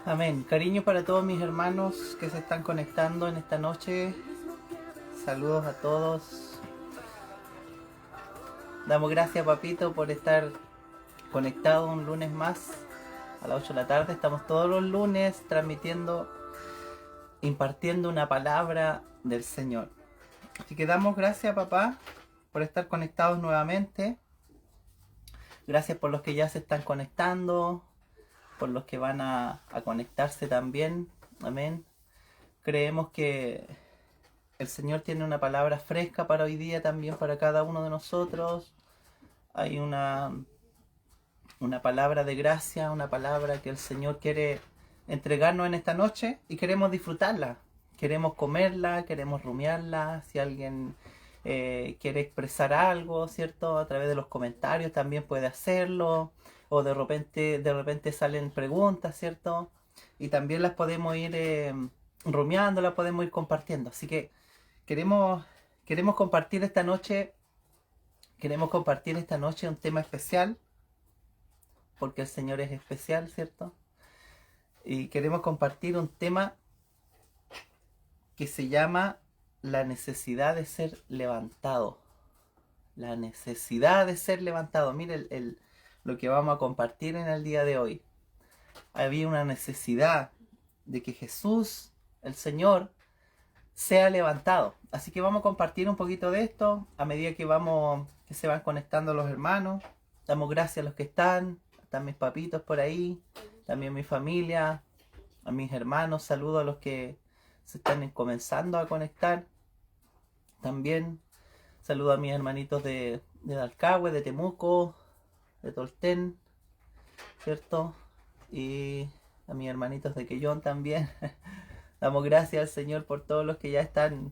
Amén. Cariño para todos mis hermanos que se están conectando en esta noche. Saludos a todos. Damos gracias, papito, por estar conectado un lunes más a las 8 de la tarde. Estamos todos los lunes transmitiendo, impartiendo una palabra del Señor. Así que damos gracias, papá, por estar conectados nuevamente. Gracias por los que ya se están conectando, por los que van a conectarse también. Amén. Creemos que el Señor tiene una palabra fresca para hoy día también para cada uno de nosotros. Hay una palabra de gracia, una palabra que el Señor quiere entregarnos en esta noche y queremos disfrutarla. Queremos comerla, queremos rumiarla. Si alguien quiere expresar algo, ¿cierto? A través de los comentarios también puede hacerlo. O de repente salen preguntas, ¿cierto? Y también las podemos ir rumiando, las podemos ir compartiendo. Así que queremos compartir esta noche. Queremos compartir esta noche un tema especial. Porque el Señor es especial, ¿cierto? Y queremos compartir un tema que se llama la necesidad de ser levantado. La necesidad de ser levantado. Mire lo que vamos a compartir en el día de hoy. Había una necesidad de que Jesús, el Señor, sea levantado. Así que vamos a compartir un poquito de esto a medida que se van conectando los hermanos. Damos gracias a los que están mis papitos por ahí, también mi familia, a mis hermanos. Saludo a los que se están comenzando a conectar. También saludo a mis hermanitos de Dalcahue, de Temuco, de Tolten, ¿cierto? Y a mis hermanitos de Quellón también. Damos gracias al Señor por todos los que ya están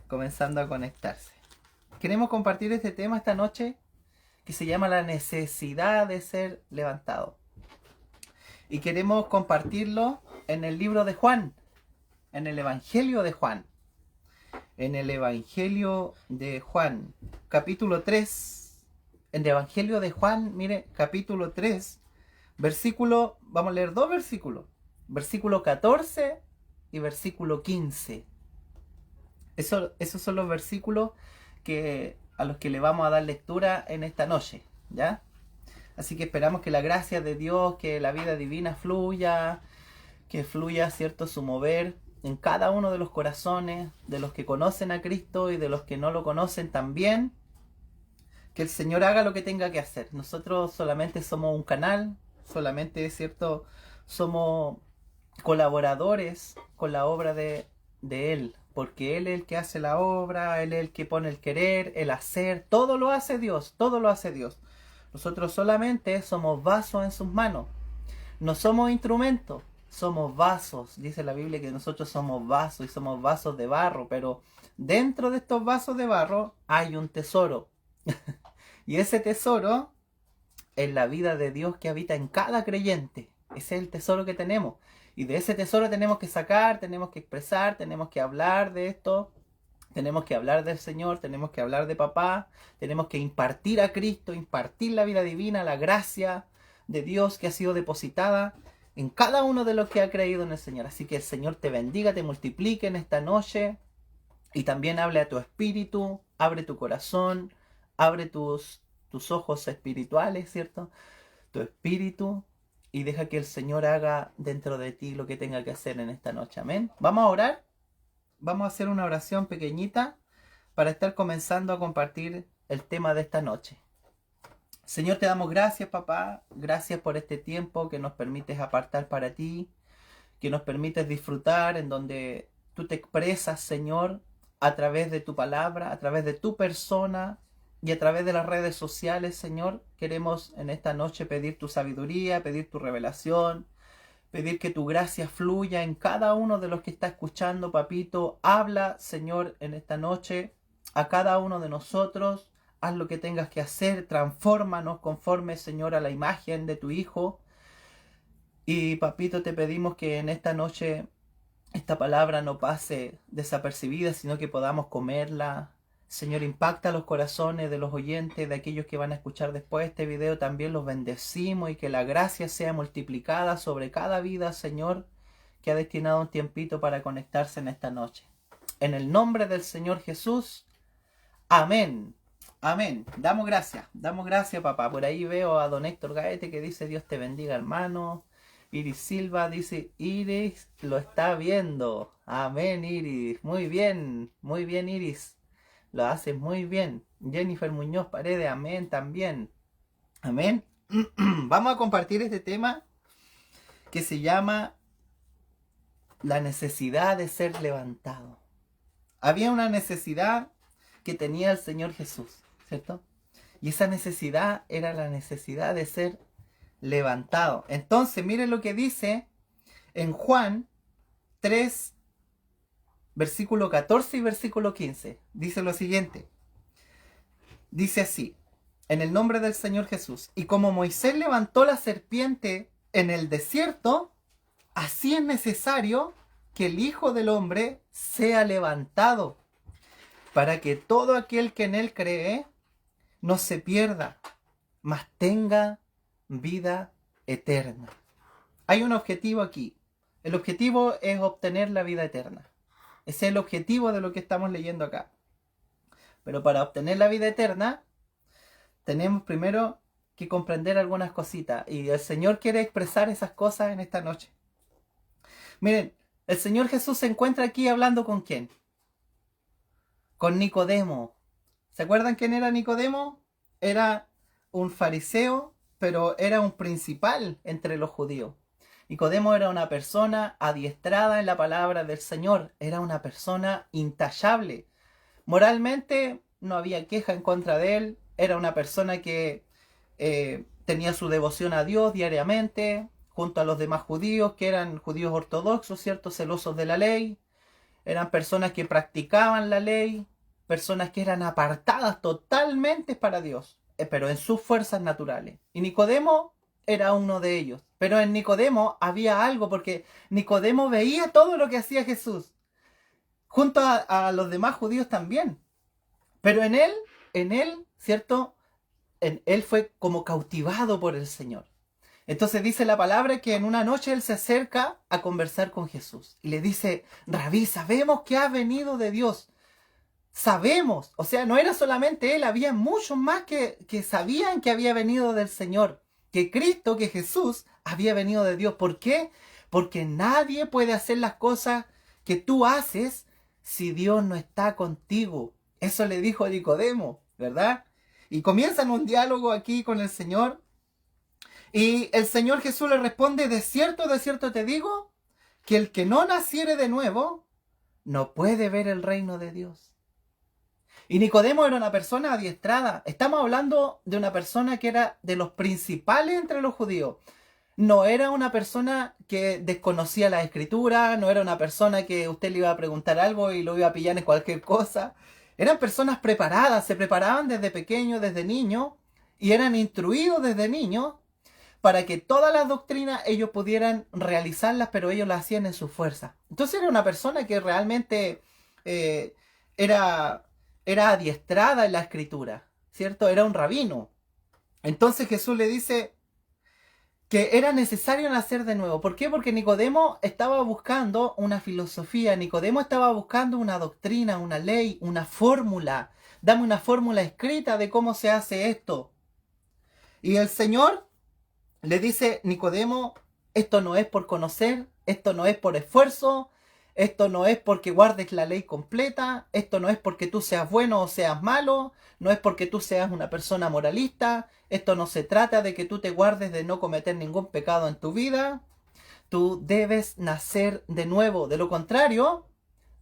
comenzando a conectarse. Queremos compartir este tema esta noche que se llama la necesidad de ser levantado. Y queremos compartirlo en el libro de Juan, en el Evangelio de Juan. En el Evangelio de Juan, capítulo 3. En el Evangelio de Juan, mire, capítulo 3, versículo, vamos a leer dos versículos. Versículo 14 y versículo 15. Esos son los versículos a los que le vamos a dar lectura en esta noche, ¿ya? Así que esperamos que la gracia de Dios, que la vida divina fluya, que fluya, ¿cierto?, su mover en cada uno de los corazones, de los que conocen a Cristo y de los que no lo conocen también. Que el Señor haga lo que tenga que hacer. Nosotros solamente somos un canal, solamente, ¿cierto?, somos colaboradores con la obra de Él, porque Él es el que hace la obra, Él es el que pone el querer, el hacer, todo lo hace Dios, todo lo hace Dios. Nosotros solamente somos vasos en sus manos, no somos instrumentos, somos vasos. Dice la Biblia que nosotros somos vasos y somos vasos de barro, pero dentro de estos vasos de barro hay un tesoro. Y ese tesoro es la vida de Dios que habita en cada creyente. Ese es el tesoro que tenemos. Y de ese tesoro tenemos que sacar, tenemos que expresar, tenemos que hablar de esto. Tenemos que hablar del Señor, tenemos que hablar de papá, tenemos que impartir a Cristo, impartir la vida divina, la gracia de Dios que ha sido depositada en cada uno de los que ha creído en el Señor. Así que el Señor te bendiga, te multiplique en esta noche y también hable a tu espíritu, abre tu corazón, abre tus ojos espirituales, ¿cierto? Tu espíritu, y deja que el Señor haga dentro de ti lo que tenga que hacer en esta noche. Amén. Vamos a orar. Vamos a hacer una oración pequeñita para estar comenzando a compartir el tema de esta noche. Señor, te damos gracias, papá. Gracias por este tiempo que nos permites apartar para ti, que nos permites disfrutar, en donde tú te expresas, Señor, a través de tu palabra, a través de tu persona y a través de las redes sociales, Señor. Queremos en esta noche pedir tu sabiduría, pedir tu revelación, pedir que tu gracia fluya en cada uno de los que está escuchando, papito. Habla, Señor, en esta noche a cada uno de nosotros. Haz lo que tengas que hacer, transfórmanos conforme, Señor, a la imagen de tu Hijo. Y, papito, te pedimos que en esta noche esta palabra no pase desapercibida, sino que podamos comerla. Señor, impacta los corazones de los oyentes, de aquellos que van a escuchar después este video. También los bendecimos y que la gracia sea multiplicada sobre cada vida, Señor, que ha destinado un tiempito para conectarse en esta noche. En el nombre del Señor Jesús. Amén. Amén. Damos gracias, papá. Por ahí veo a don Héctor Gaete que dice: Dios te bendiga, hermano. Iris Silva dice: Iris lo está viendo. Amén, Iris. Muy bien, Iris. Lo haces muy bien. Jennifer Muñoz Paredes, amén también. Amén. Vamos a compartir este tema que se llama la necesidad de ser levantado. Había una necesidad que tenía el Señor Jesús, ¿cierto? Y esa necesidad era la necesidad de ser levantado. Entonces, miren lo que dice en Juan 3, versículo 14 y versículo 15. Dice lo siguiente. Dice así: en el nombre del Señor Jesús. Y como Moisés levantó la serpiente en el desierto, así es necesario que el Hijo del Hombre sea levantado, para que todo aquel que en él cree no se pierda, mas tenga vida eterna. Hay un objetivo aquí. El objetivo es obtener la vida eterna. Ese es el objetivo de lo que estamos leyendo acá. Pero para obtener la vida eterna, tenemos primero que comprender algunas cositas. Y el Señor quiere expresar esas cosas en esta noche. Miren, el Señor Jesús se encuentra aquí hablando ¿con quién? Con Nicodemo. ¿Se acuerdan quién era Nicodemo? Era un fariseo, pero era un principal entre los judíos. Nicodemo era una persona adiestrada en la palabra del Señor. Era una persona intachable. Moralmente no había queja en contra de él. Era una persona que tenía su devoción a Dios diariamente, junto a los demás judíos, que eran judíos ortodoxos, ¿cierto? Celosos de la ley. Eran personas que practicaban la ley, personas que eran apartadas totalmente para Dios, pero en sus fuerzas naturales. Y Nicodemo era uno de ellos. Pero en Nicodemo había algo, porque Nicodemo veía todo lo que hacía Jesús, junto a los demás judíos también. Pero en él, ¿cierto? Él fue como cautivado por el Señor. Entonces dice la palabra que en una noche él se acerca a conversar con Jesús y le dice: Rabí, sabemos que has venido de Dios. Sabemos, o sea, no era solamente él, había muchos más que sabían que había venido del Señor, que Cristo, que Jesús había venido de Dios. ¿Por qué? Porque nadie puede hacer las cosas que tú haces si Dios no está contigo. Eso le dijo a Nicodemo, ¿verdad? Y comienzan un diálogo aquí con el Señor. Y el Señor Jesús le responde: de cierto te digo, que el que no naciere de nuevo, no puede ver el reino de Dios. Y Nicodemo era una persona adiestrada. Estamos hablando de una persona que era de los principales entre los judíos. No era una persona que desconocía la escritura, no era una persona que usted le iba a preguntar algo y lo iba a pillar en cualquier cosa. Eran personas preparadas, se preparaban desde pequeños, desde niños, y eran instruidos desde niños para que todas las doctrinas ellos pudieran realizarlas, pero ellos las hacían en su fuerza. Entonces era una persona que realmente era adiestrada en la escritura, ¿cierto? Era un rabino. Entonces Jesús le dice que era necesario nacer de nuevo. ¿Por qué? Porque Nicodemo estaba buscando una filosofía, Nicodemo estaba buscando una doctrina, una ley, una fórmula. Dame una fórmula escrita de cómo se hace esto. Y el Señor le dice, Nicodemo, esto no es por conocer, esto no es por esfuerzo, esto no es porque guardes la ley completa, esto no es porque tú seas bueno o seas malo, no es porque tú seas una persona moralista, esto no se trata de que tú te guardes de no cometer ningún pecado en tu vida. Tú debes nacer de nuevo. De lo contrario,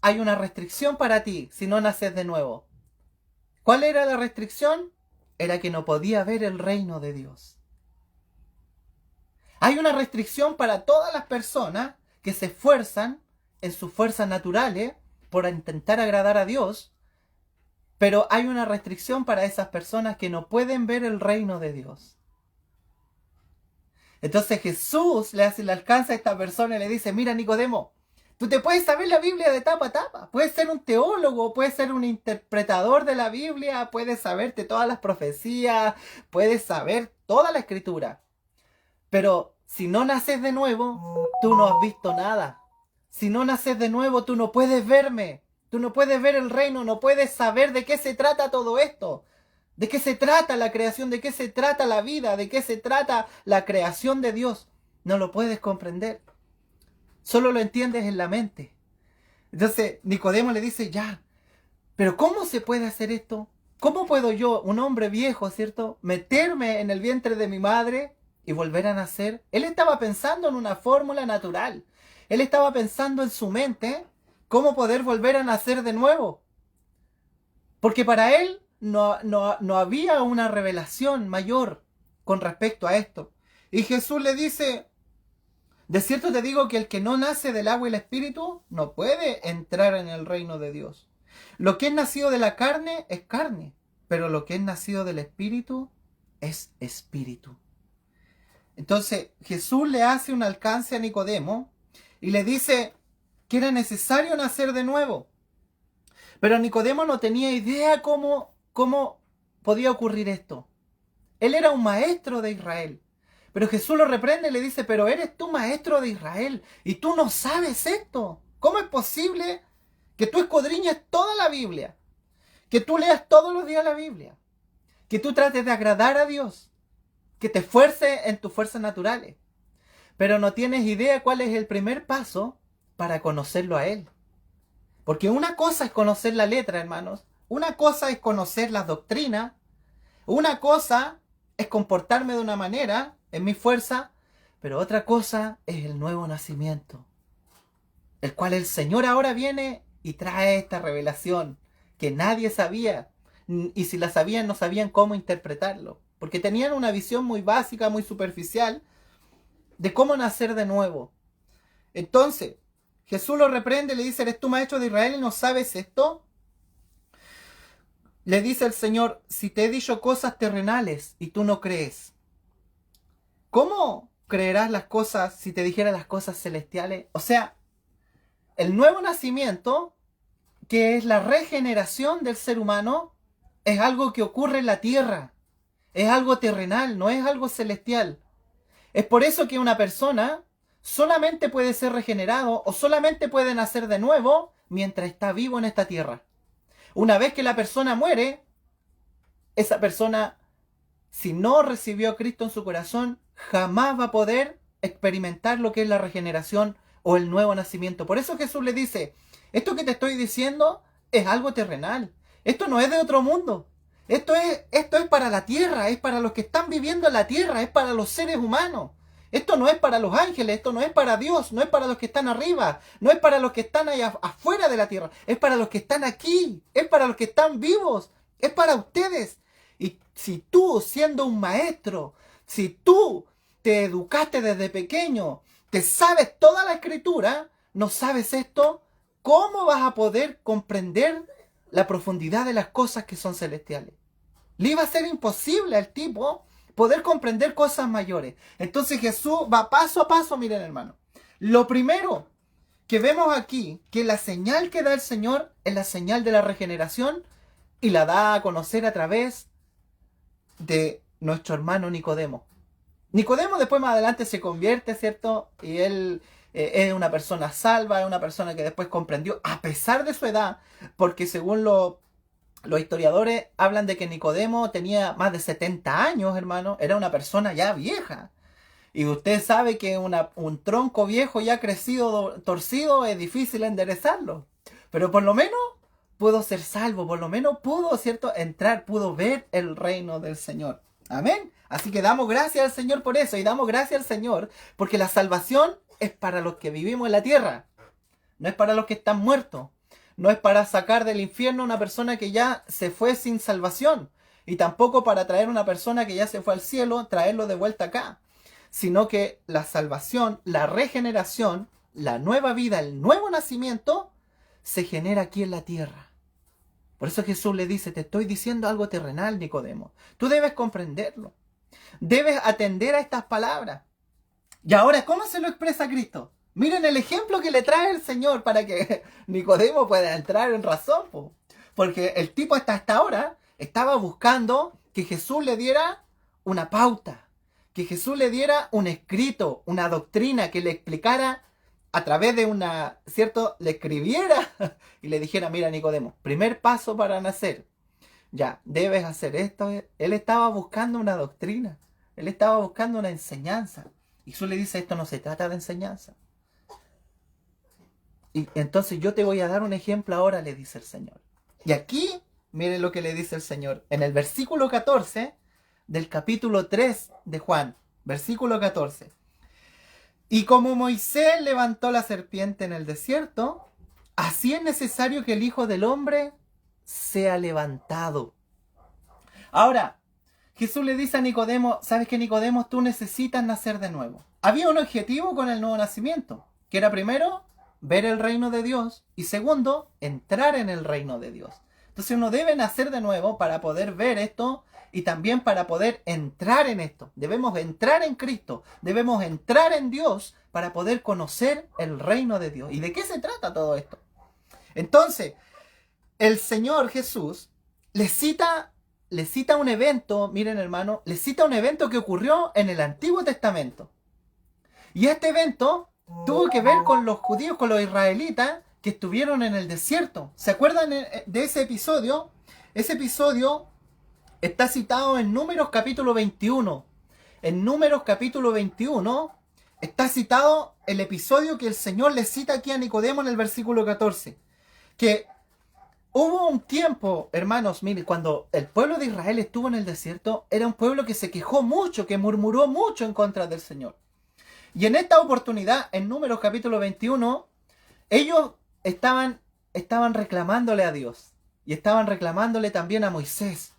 hay una restricción para ti si no naces de nuevo. ¿Cuál era la restricción? Era que no podía ver el reino de Dios. Hay una restricción para todas las personas que se esfuerzan en sus fuerzas naturales por intentar agradar a Dios, pero hay una restricción para esas personas que no pueden ver el reino de Dios. Entonces Jesús le alcanza a esta persona y le dice, mira Nicodemo, tú te puedes saber la Biblia de tapa a tapa, puedes ser un teólogo, puedes ser un interpretador de la Biblia, puedes saberte todas las profecías, puedes saber toda la escritura, pero si no naces de nuevo, tú no has visto nada. Si no naces de nuevo, tú no puedes verme. Tú no puedes ver el reino, no puedes saber de qué se trata todo esto. ¿De qué se trata la creación? ¿De qué se trata la vida? ¿De qué se trata la creación de Dios? No lo puedes comprender. Solo lo entiendes en la mente. Entonces Nicodemo le dice, ya, pero ¿cómo se puede hacer esto? ¿Cómo puedo yo, un hombre viejo, ¿cierto?, meterme en el vientre de mi madre y volver a nacer? Él estaba pensando en una fórmula natural. Él estaba pensando en su mente cómo poder volver a nacer de nuevo. Porque para él no había una revelación mayor con respecto a esto. Y Jesús le dice, de cierto te digo que el que no nace del agua y el espíritu no puede entrar en el reino de Dios. Lo que es nacido de la carne es carne, pero lo que es nacido del espíritu es espíritu. Entonces Jesús le hace un alcance a Nicodemo y le dice que era necesario nacer de nuevo. Pero Nicodemo no tenía idea cómo podía ocurrir esto. Él era un maestro de Israel. Pero Jesús lo reprende y le dice, pero eres tú maestro de Israel y tú no sabes esto. ¿Cómo es posible que tú escudriñes toda la Biblia? Que tú leas todos los días la Biblia. Que tú trates de agradar a Dios. Que te esfuerces en tus fuerzas naturales. Pero no tienes idea cuál es el primer paso para conocerlo a Él. Porque una cosa es conocer la letra, hermanos. Una cosa es conocer las doctrinas. Una cosa es comportarme de una manera en mi fuerza. Pero otra cosa es el nuevo nacimiento. El cual el Señor ahora viene y trae esta revelación que nadie sabía. Y si la sabían, no sabían cómo interpretarlo. Porque tenían una visión muy básica, muy superficial de cómo nacer de nuevo. Entonces, Jesús lo reprende, le dice, ¿eres tú maestro de Israel y no sabes esto? Le dice el Señor, si te he dicho cosas terrenales y tú no crees, ¿cómo creerás las cosas si te dijera las cosas celestiales? O sea, el nuevo nacimiento, que es la regeneración del ser humano, es algo que ocurre en la tierra. Es algo terrenal, no es algo celestial. Es por eso que una persona solamente puede ser regenerado o solamente puede nacer de nuevo mientras está vivo en esta tierra. Una vez que la persona muere, esa persona, si no recibió a Cristo en su corazón, jamás va a poder experimentar lo que es la regeneración o el nuevo nacimiento. Por eso Jesús le dice, esto que te estoy diciendo es algo terrenal. Esto no es de otro mundo. Esto es para la tierra, es para los que están viviendo en la tierra, es para los seres humanos. Esto no es para los ángeles, esto no es para Dios, no es para los que están arriba, no es para los que están allá afuera de la tierra, es para los que están aquí, es para los que están vivos, es para ustedes. Y si tú, siendo un maestro, si tú te educaste desde pequeño, te sabes toda la escritura, no sabes esto, ¿cómo vas a poder comprender la profundidad de las cosas que son celestiales? Le iba a ser imposible al tipo poder comprender cosas mayores. Entonces Jesús va paso a paso, miren hermano. Lo primero que vemos aquí que la señal que da el Señor es la señal de la regeneración y la da a conocer a través de nuestro hermano Nicodemo. Nicodemo después más adelante se convierte, ¿cierto? Y él es una persona salva, es una persona que después comprendió, a pesar de su edad, porque según los historiadores hablan de que Nicodemo tenía más de 70 años, hermano, era una persona ya vieja. Y usted sabe que un tronco viejo ya crecido, torcido, es difícil enderezarlo. Pero por lo menos pudo ser salvo, por lo menos pudo, ¿cierto?, entrar, pudo ver el reino del Señor. Amén. Así que damos gracias al Señor por eso y damos gracias al Señor porque la salvación es para los que vivimos en la tierra. No es para los que están muertos. No es para sacar del infierno a una persona que ya se fue sin salvación. Y tampoco para traer a una persona que ya se fue al cielo, traerlo de vuelta acá. Sino que la salvación, la regeneración, la nueva vida, el nuevo nacimiento, se genera aquí en la tierra. Por eso Jesús le dice, te estoy diciendo algo terrenal, Nicodemo. Tú debes comprenderlo. Debes atender a estas palabras. Y ahora, ¿cómo se lo expresa Cristo? Miren el ejemplo que le trae el Señor para que Nicodemo pueda entrar en razón. Porque el tipo hasta ahora estaba buscando que Jesús le diera una pauta. Que Jesús le diera un escrito, una doctrina, que le explicara a través de una, ¿cierto? Le escribiera y le dijera, mira Nicodemo, primer paso para nacer. Ya, debes hacer esto. Él estaba buscando una doctrina. Él estaba buscando una enseñanza. Y Jesús le dice, esto no se trata de enseñanza. Y entonces yo te voy a dar un ejemplo ahora, le dice el Señor. Y aquí, miren lo que le dice el Señor. En el versículo 14 del capítulo 3 de Juan. Versículo 14. Y como Moisés levantó la serpiente en el desierto, así es necesario que el Hijo del Hombre sea levantado. Ahora, Jesús le dice a Nicodemo, ¿sabes qué, Nicodemo? Tú necesitas nacer de nuevo. Había un objetivo con el nuevo nacimiento, que era primero, ver el reino de Dios, y segundo, entrar en el reino de Dios. Entonces uno debe nacer de nuevo para poder ver esto y también para poder entrar en esto. Debemos entrar en Cristo, debemos entrar en Dios para poder conocer el reino de Dios. ¿Y de qué se trata todo esto? Entonces, el Señor Jesús le cita un evento, miren hermano, le cita un evento que ocurrió en el Antiguo Testamento. Y este evento tuvo que ver con los judíos, con los israelitas que estuvieron en el desierto. ¿Se acuerdan de ese episodio? Ese episodio está citado en Números capítulo 21. En Números capítulo 21 está citado el episodio que el Señor le cita aquí a Nicodemo en el versículo 14. Que hubo un tiempo, hermanos, miren, cuando el pueblo de Israel estuvo en el desierto, era un pueblo que se quejó mucho, que murmuró mucho en contra del Señor. Y en esta oportunidad, en Números capítulo 21, ellos estaban reclamándole a Dios. Y estaban reclamándole también a Moisés.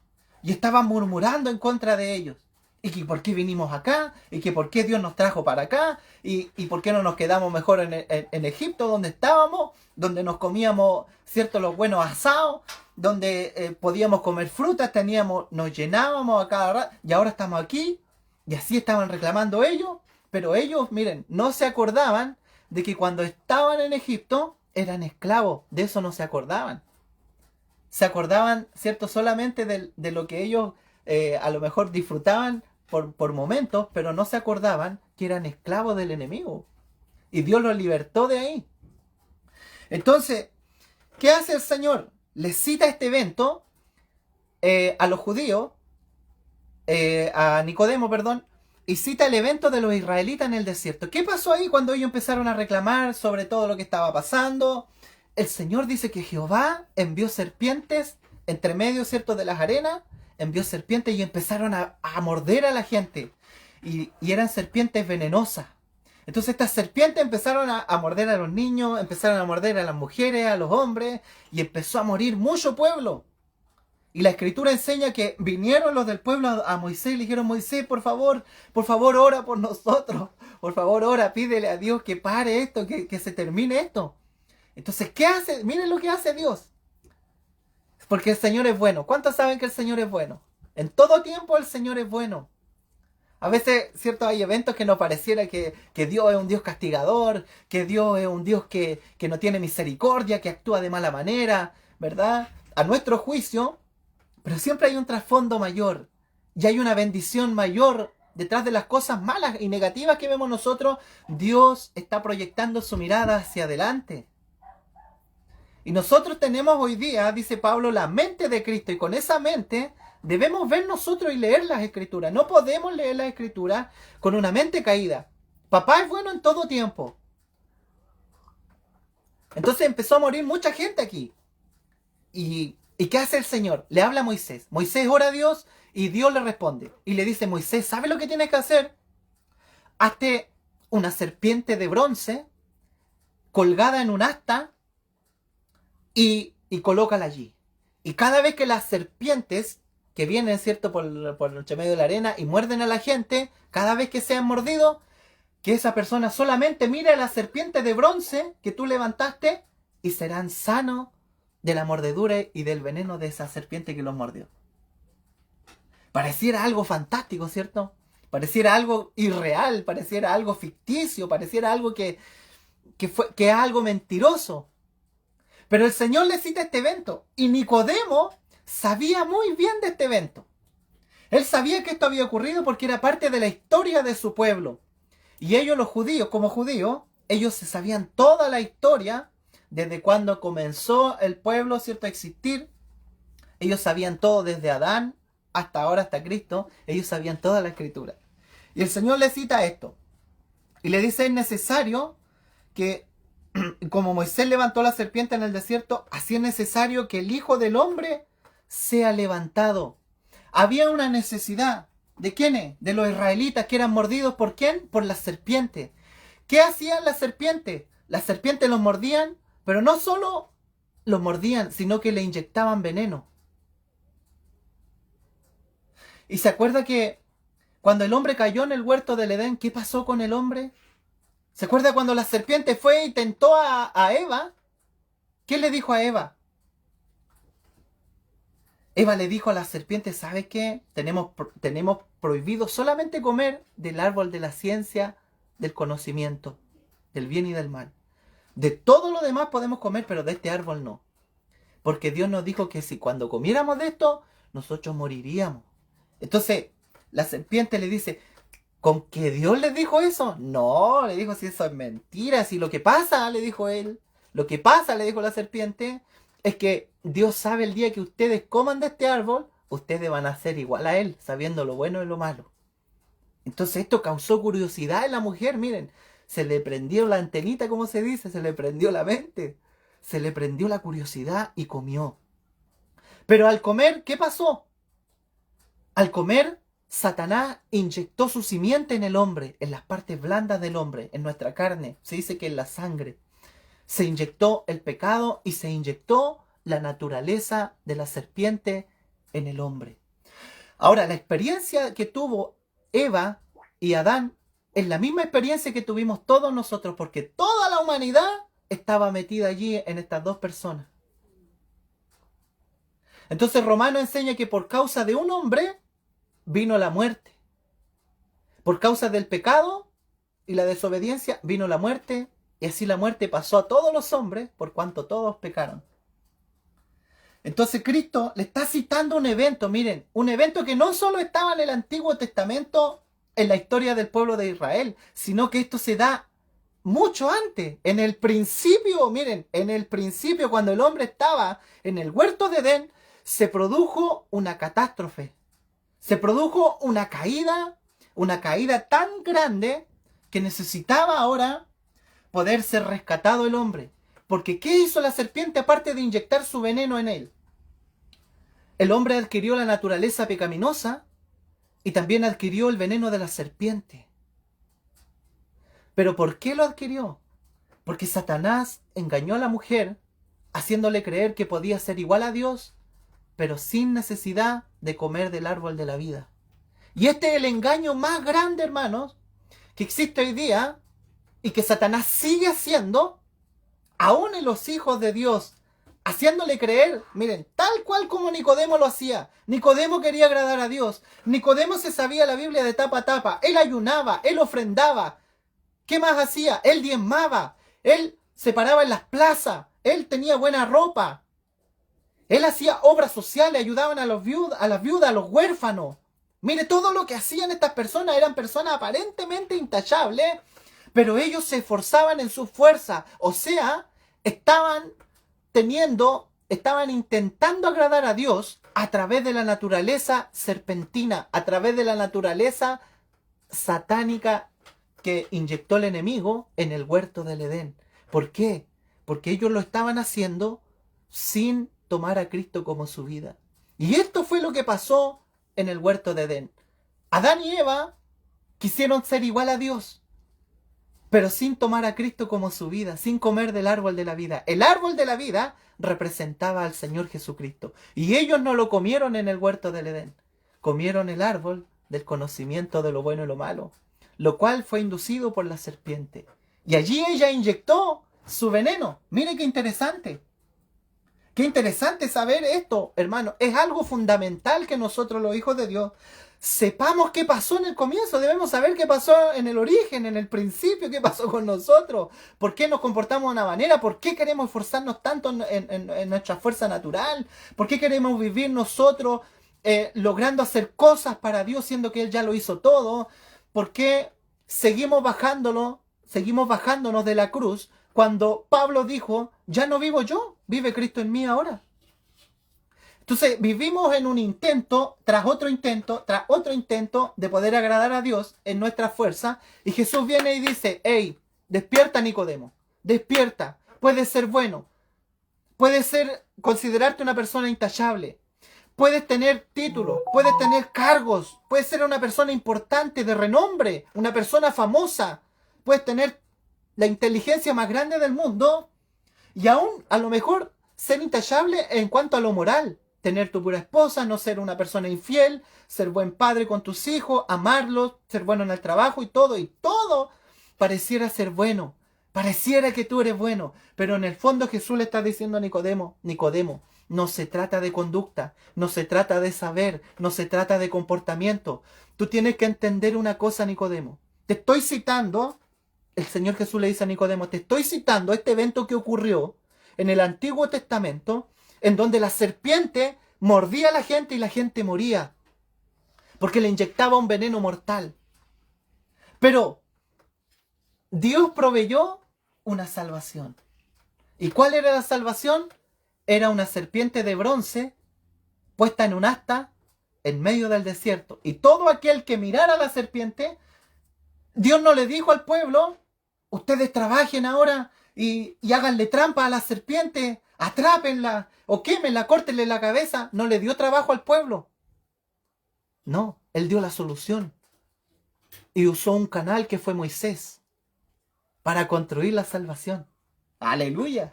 Y estaban murmurando en contra de ellos. Y que por qué vinimos acá, y que por qué Dios nos trajo para acá, y por qué no nos quedamos mejor en Egipto, donde estábamos, donde nos comíamos, cierto, los buenos asados, donde podíamos comer frutas, nos llenábamos a cada rato, y ahora estamos aquí, y así estaban reclamando ellos, pero ellos, miren, no se acordaban de que cuando estaban en Egipto eran esclavos, de eso no se acordaban. Se acordaban, cierto, solamente de lo que ellos a lo mejor disfrutaban por momentos, pero no se acordaban que eran esclavos del enemigo. Y Dios los libertó de ahí. Entonces, ¿qué hace el Señor? Les cita este evento a los judíos, a Nicodemo, perdón, y cita el evento de los israelitas en el desierto. ¿Qué pasó ahí cuando ellos empezaron a reclamar sobre todo lo que estaba pasando? El Señor dice que Jehová envió serpientes entre medio, ¿cierto?, de las arenas, envió serpientes y empezaron a morder a la gente. Y eran serpientes venenosas. Entonces estas serpientes empezaron a morder a los niños, empezaron a morder a las mujeres, a los hombres, y empezó a morir mucho pueblo. Y la Escritura enseña que vinieron los del pueblo a Moisés y le dijeron, Moisés, por favor, ora por nosotros. Por favor, ora, pídele a Dios que pare esto, que se termine esto. Entonces, ¿qué hace? Miren lo que hace Dios. Porque el Señor es bueno. ¿Cuántos saben que el Señor es bueno? En todo tiempo el Señor es bueno. A veces, ¿cierto? Hay eventos que nos pareciera que Dios es un Dios castigador, que Dios es un Dios que no tiene misericordia, que actúa de mala manera, ¿verdad? A nuestro juicio, pero siempre hay un trasfondo mayor y hay una bendición mayor detrás de las cosas malas y negativas que vemos nosotros. Dios está proyectando su mirada hacia adelante. Y nosotros tenemos hoy día, dice Pablo, la mente de Cristo, y con esa mente debemos ver nosotros y leer las Escrituras. No podemos leer las Escrituras con una mente caída. Papá es bueno en todo tiempo. Entonces empezó a morir mucha gente aquí. ¿Y qué hace el Señor? Le habla a Moisés. Moisés ora a Dios y Dios le responde. Y le dice, Moisés, ¿sabes lo que tienes que hacer? Hazte una serpiente de bronce colgada en un asta y colócala allí. Y cada vez que las serpientes que vienen, ¿cierto?, por entre medio de la arena y muerden a la gente, cada vez que sean mordidos, que esa persona solamente mire a la serpiente de bronce que tú levantaste y serán sanos de la mordedura y del veneno de esa serpiente que los mordió. Pareciera algo fantástico, ¿cierto? Pareciera algo irreal, pareciera algo ficticio, pareciera algo que es algo mentiroso. Pero el Señor le cita este evento y Nicodemo sabía muy bien de este evento. Él sabía que esto había ocurrido porque era parte de la historia de su pueblo. Y ellos, los judíos, como judíos, ellos se sabían toda la historia desde cuando comenzó el pueblo, ¿cierto?, a existir. Ellos sabían todo desde Adán hasta ahora, hasta Cristo. Ellos sabían toda la escritura. Y el Señor le cita esto. Y le dice, es necesario que, como Moisés levantó la serpiente en el desierto, así es necesario que el Hijo del Hombre sea levantado. Había una necesidad. ¿De quiénes? De los israelitas que eran mordidos. ¿Por quién? Por las serpientes. ¿Qué hacían las serpientes? Las serpientes los mordían, pero no solo los mordían, sino que le inyectaban veneno. ¿Y se acuerda que cuando el hombre cayó en el huerto del Edén, qué pasó con el hombre? ¿Se acuerda cuando la serpiente fue y tentó a Eva? ¿Qué le dijo a Eva? Eva le dijo a la serpiente, ¿sabes qué? Tenemos prohibido solamente comer del árbol de la ciencia, del conocimiento, del bien y del mal. De todo lo demás podemos comer, pero de este árbol no. Porque Dios nos dijo que si cuando comiéramos de esto, nosotros moriríamos. Entonces, la serpiente le dice, ¿con que Dios les dijo eso? No, le dijo, si eso es mentira, si lo que pasa, le dijo él, lo que pasa, le dijo la serpiente, es que Dios sabe el día que ustedes coman de este árbol, ustedes van a ser igual a Él, sabiendo lo bueno y lo malo. Entonces esto causó curiosidad en la mujer, miren, se le prendió la antenita, como se dice, se le prendió la mente, se le prendió la curiosidad y comió. Pero al comer, ¿qué pasó? Al comer, Satanás inyectó su simiente en el hombre, en las partes blandas del hombre, en nuestra carne, se dice que en la sangre. Se inyectó el pecado y se inyectó la naturaleza de la serpiente en el hombre. Ahora, la experiencia que tuvo Eva y Adán es la misma experiencia que tuvimos todos nosotros, porque toda la humanidad estaba metida allí en estas dos personas. Entonces Romano enseña que por causa de un hombre vino la muerte. Por causa del pecado y la desobediencia vino la muerte. Y así la muerte pasó a todos los hombres por cuanto todos pecaron. Entonces Cristo le está citando un evento, miren, un evento que no solo estaba en el Antiguo Testamento, en la historia del pueblo de Israel, sino que esto se da mucho antes, en el principio, miren, en el principio cuando el hombre estaba en el huerto de Edén, se produjo una catástrofe, se produjo una caída tan grande que necesitaba ahora poder ser rescatado el hombre. Porque ¿qué hizo la serpiente aparte de inyectar su veneno en él? El hombre adquirió la naturaleza pecaminosa y también adquirió el veneno de la serpiente. ¿Pero por qué lo adquirió? Porque Satanás engañó a la mujer haciéndole creer que podía ser igual a Dios, pero sin necesidad de comer del árbol de la vida. Y este es el engaño más grande, hermanos, que existe hoy día y que Satanás sigue haciendo, aún en los hijos de Dios, haciéndole creer, miren, tal cual como Nicodemo lo hacía. Nicodemo quería agradar a Dios. Nicodemo se sabía la Biblia de tapa a tapa. Él ayunaba, él ofrendaba. ¿Qué más hacía? Él diezmaba. Él se paraba en las plazas. Él tenía buena ropa. Él hacía obras sociales, ayudaban a las viudas, a los huérfanos. Mire, todo lo que hacían estas personas eran personas aparentemente intachables, pero ellos se esforzaban en su fuerza. O sea, estaban intentando agradar a Dios a través de la naturaleza serpentina, a través de la naturaleza satánica que inyectó el enemigo en el huerto del Edén. ¿Por qué? Porque ellos lo estaban haciendo sin tomar a Cristo como su vida. Y esto fue lo que pasó en el huerto de Edén. Adán y Eva quisieron ser igual a Dios, pero sin tomar a Cristo como su vida, sin comer del árbol de la vida. El árbol de la vida representaba al Señor Jesucristo. Y ellos no lo comieron en el huerto del Edén. Comieron el árbol del conocimiento de lo bueno y lo malo, lo cual fue inducido por la serpiente. Y allí ella inyectó su veneno. Mire qué interesante. Qué interesante saber esto, hermano. Es algo fundamental que nosotros, los hijos de Dios, sepamos qué pasó en el comienzo. Debemos saber qué pasó en el origen, en el principio, qué pasó con nosotros. ¿Por qué nos comportamos de una manera? ¿Por qué queremos esforzarnos tanto en nuestra fuerza natural? ¿Por qué queremos vivir nosotros logrando hacer cosas para Dios, siendo que Él ya lo hizo todo? ¿Por qué seguimos bajándonos de la cruz cuando Pablo dijo, ya no vivo yo, vive Cristo en mí ahora? Entonces vivimos en un intento, tras otro intento de poder agradar a Dios en nuestra fuerza, y Jesús viene y dice, hey, despierta Nicodemo, despierta, puedes ser bueno, puedes considerarte una persona intachable, puedes tener títulos, puedes tener cargos, puedes ser una persona importante, de renombre, una persona famosa, puedes tener la inteligencia más grande del mundo y aún a lo mejor ser intachable en cuanto a lo moral. Tener tu pura esposa, no ser una persona infiel, ser buen padre con tus hijos, amarlos, ser bueno en el trabajo y todo pareciera ser bueno. Pareciera que tú eres bueno, pero en el fondo Jesús le está diciendo a Nicodemo, no se trata de conducta, no se trata de saber, no se trata de comportamiento. Tú tienes que entender una cosa, Nicodemo. Te estoy citando, el Señor Jesús le dice a Nicodemo, te estoy citando este evento que ocurrió en el Antiguo Testamento, en donde la serpiente mordía a la gente y la gente moría, porque le inyectaba un veneno mortal. Pero Dios proveyó una salvación. ¿Y cuál era la salvación? Era una serpiente de bronce puesta en un asta en medio del desierto. Y todo aquel que mirara a la serpiente, Dios no le dijo al pueblo, ustedes trabajen ahora y háganle trampa a la serpiente, atrápenla o quémenla, córtenle la cabeza. No le dio trabajo al pueblo. No, Él dio la solución. Y usó un canal que fue Moisés para construir la salvación. ¡Aleluya!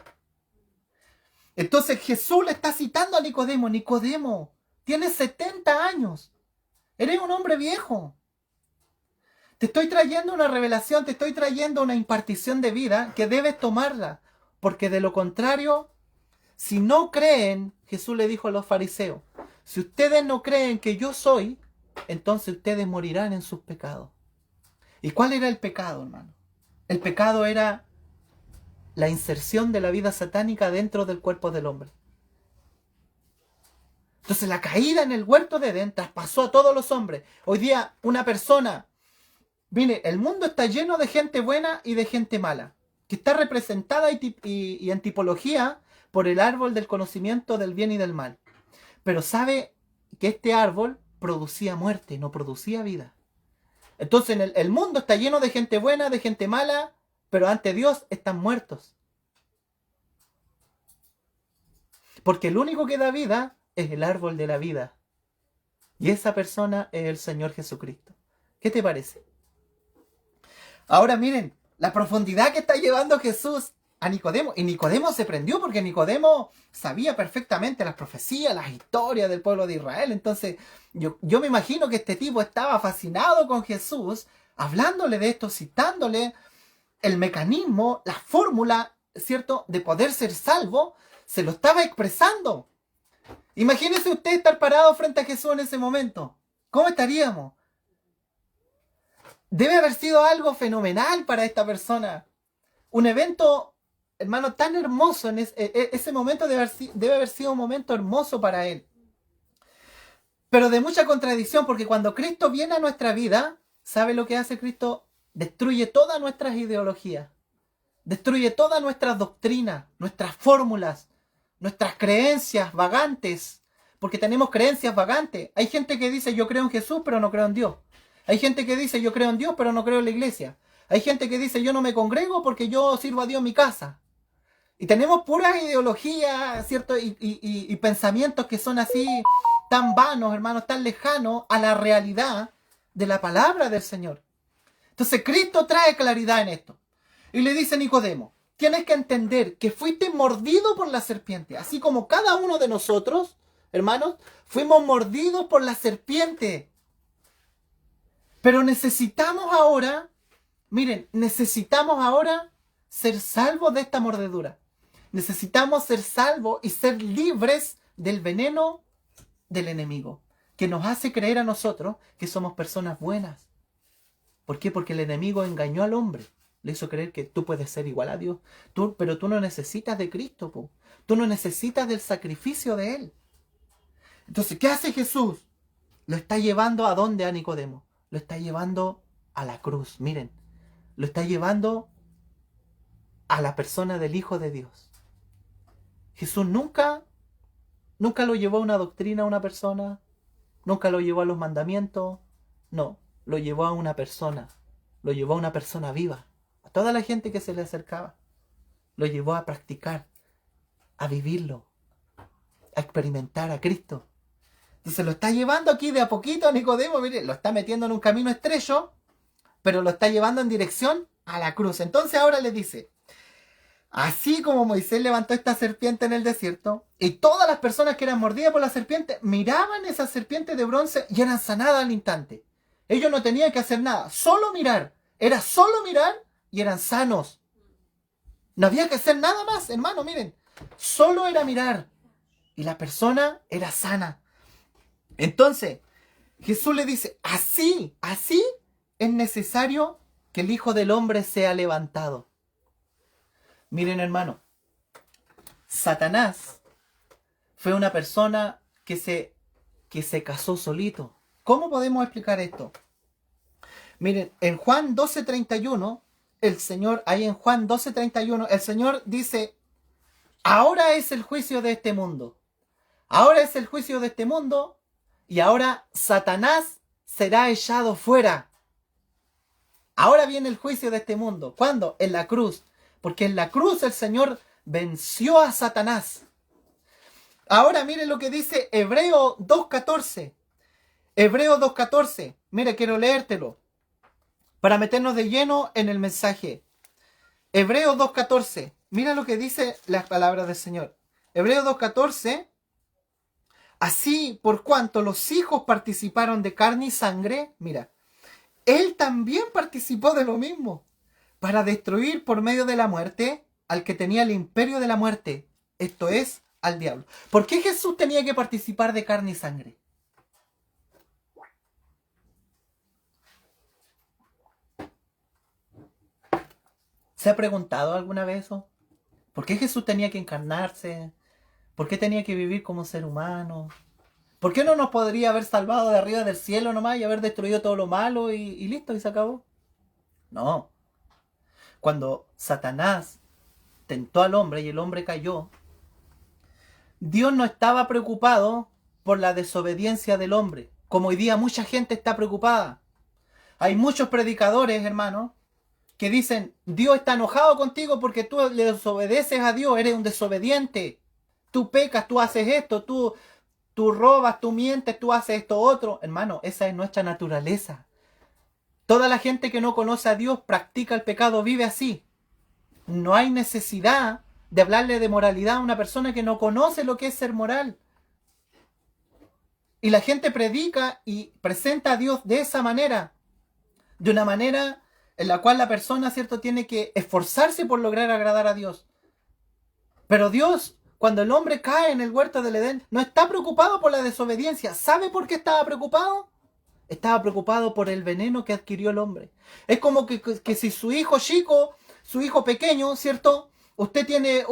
Entonces Jesús le está citando a Nicodemo. Nicodemo, tienes 70 años. Eres un hombre viejo. Te estoy trayendo una revelación, te estoy trayendo una impartición de vida que debes tomarla. Porque de lo contrario, si no creen, Jesús le dijo a los fariseos, si ustedes no creen que yo soy, entonces ustedes morirán en sus pecados. ¿Y cuál era el pecado, hermano? El pecado era la inserción de la vida satánica dentro del cuerpo del hombre. Entonces la caída en el huerto de Edén traspasó a todos los hombres. Hoy día una persona, mire, el mundo está lleno de gente buena y de gente mala, que está representada y en tipología por el árbol del conocimiento del bien y del mal. Pero sabe que este árbol producía muerte, no producía vida. Entonces el mundo está lleno de gente buena, de gente mala, pero ante Dios están muertos. Porque el único que da vida es el árbol de la vida. Y esa persona es el Señor Jesucristo. ¿Qué te parece? Ahora miren, la profundidad que está llevando Jesús a Nicodemo. Y Nicodemo se prendió porque Nicodemo sabía perfectamente las profecías, las historias del pueblo de Israel. Entonces yo me imagino que este tipo estaba fascinado con Jesús, hablándole de esto, citándole el mecanismo, la fórmula, ¿cierto?, de poder ser salvo, se lo estaba expresando. Imagínese usted estar parado frente a Jesús en ese momento. ¿Cómo estaríamos? Debe haber sido algo fenomenal para esta persona. Un evento, hermano, tan hermoso. Ese momento debe haber sido un momento hermoso para él. Pero de mucha contradicción, porque cuando Cristo viene a nuestra vida, ¿sabe lo que hace Cristo? Destruye todas nuestras ideologías. Destruye todas nuestras doctrinas, nuestras fórmulas, nuestras creencias vagantes. Porque tenemos creencias vagantes. Hay gente que dice yo creo en Jesús, pero no creo en Dios. Hay gente que dice yo creo en Dios, pero no creo en la iglesia. Hay gente que dice yo no me congrego porque yo sirvo a Dios en mi casa. Y tenemos puras ideologías, ¿cierto? Y pensamientos que son así tan vanos, hermanos, tan lejanos a la realidad de la palabra del Señor. Entonces Cristo trae claridad en esto. Y le dice a Nicodemo, tienes que entender que fuiste mordido por la serpiente. Así como cada uno de nosotros, hermanos, fuimos mordidos por la serpiente. Pero necesitamos ahora, miren, necesitamos ahora ser salvos de esta mordedura. Necesitamos ser salvos y ser libres del veneno del enemigo, que nos hace creer a nosotros que somos personas buenas. ¿Por qué? Porque el enemigo engañó al hombre. Le hizo creer que tú puedes ser igual a Dios. Pero tú no necesitas de Cristo, po. Tú no necesitas del sacrificio de Él. Entonces, ¿qué hace Jesús? Lo está llevando ¿a dónde a Nicodemo? Lo está llevando a la cruz. Miren, lo está llevando a la persona del Hijo de Dios. Jesús nunca lo llevó a una doctrina a una persona. Nunca lo llevó a los mandamientos. No, lo llevó a una persona. Lo llevó a una persona viva. A toda la gente que se le acercaba. Lo llevó a practicar, a vivirlo, a experimentar a Cristo. Entonces lo está llevando aquí de a poquito a Nicodemo. Mire, lo está metiendo en un camino estrecho, pero lo está llevando en dirección a la cruz. Entonces ahora le dice, así como Moisés levantó esta serpiente en el desierto, y todas las personas que eran mordidas por la serpiente miraban esa serpiente de bronce y eran sanadas al instante. Ellos no tenían que hacer nada, solo mirar. Era solo mirar y eran sanos. No había que hacer nada más, hermano, miren. Solo era mirar y la persona era sana. Entonces, Jesús le dice, así es necesario que el Hijo del Hombre sea levantado. Miren, hermano, Satanás fue una persona que se casó solito. ¿Cómo podemos explicar esto? Miren, en Juan 12:31, el Señor, ahí en Juan 12:31, el Señor dice, ahora es el juicio de este mundo. Ahora es el juicio de este mundo y ahora Satanás será echado fuera. Ahora viene el juicio de este mundo. ¿Cuándo? En la cruz. Porque en la cruz el Señor venció a Satanás. Ahora miren lo que dice Hebreo 2:14. Hebreo 2:14. Mira, quiero leértelo para meternos de lleno en el mensaje. Hebreo 2:14. Mira lo que dice las palabras del Señor. Hebreo 2:14. Así, por cuanto los hijos participaron de carne y sangre, mira, Él también participó de lo mismo, para destruir por medio de la muerte al que tenía el imperio de la muerte, esto es, al diablo. ¿Por qué Jesús tenía que participar de carne y sangre? ¿Se ha preguntado alguna vez eso? ¿Por qué Jesús tenía que encarnarse? ¿Por qué tenía que vivir como ser humano? ¿Por qué no nos podría haber salvado de arriba del cielo nomás y haber destruido todo lo malo y listo, y se acabó? No. Cuando Satanás tentó al hombre y el hombre cayó, Dios no estaba preocupado por la desobediencia del hombre, como hoy día mucha gente está preocupada. Hay muchos predicadores, hermanos, que dicen, Dios está enojado contigo porque tú le desobedeces a Dios, eres un desobediente. Tú pecas, tú haces esto, tú robas, tú mientes, tú haces esto otro. Hermano, esa es nuestra naturaleza. Toda la gente que no conoce a Dios practica el pecado, vive así. No hay necesidad de hablarle de moralidad a una persona que no conoce lo que es ser moral. Y la gente predica y presenta a Dios de esa manera. De una manera en la cual la persona, ¿cierto?, tiene que esforzarse por lograr agradar a Dios. Pero Dios cuando el hombre cae en el huerto del Edén, no está preocupado por la desobediencia. ¿Sabe por qué estaba preocupado? Estaba preocupado por el veneno que adquirió el hombre. Es como que si su hijo chico, su hijo pequeño, ¿cierto? Usted tiene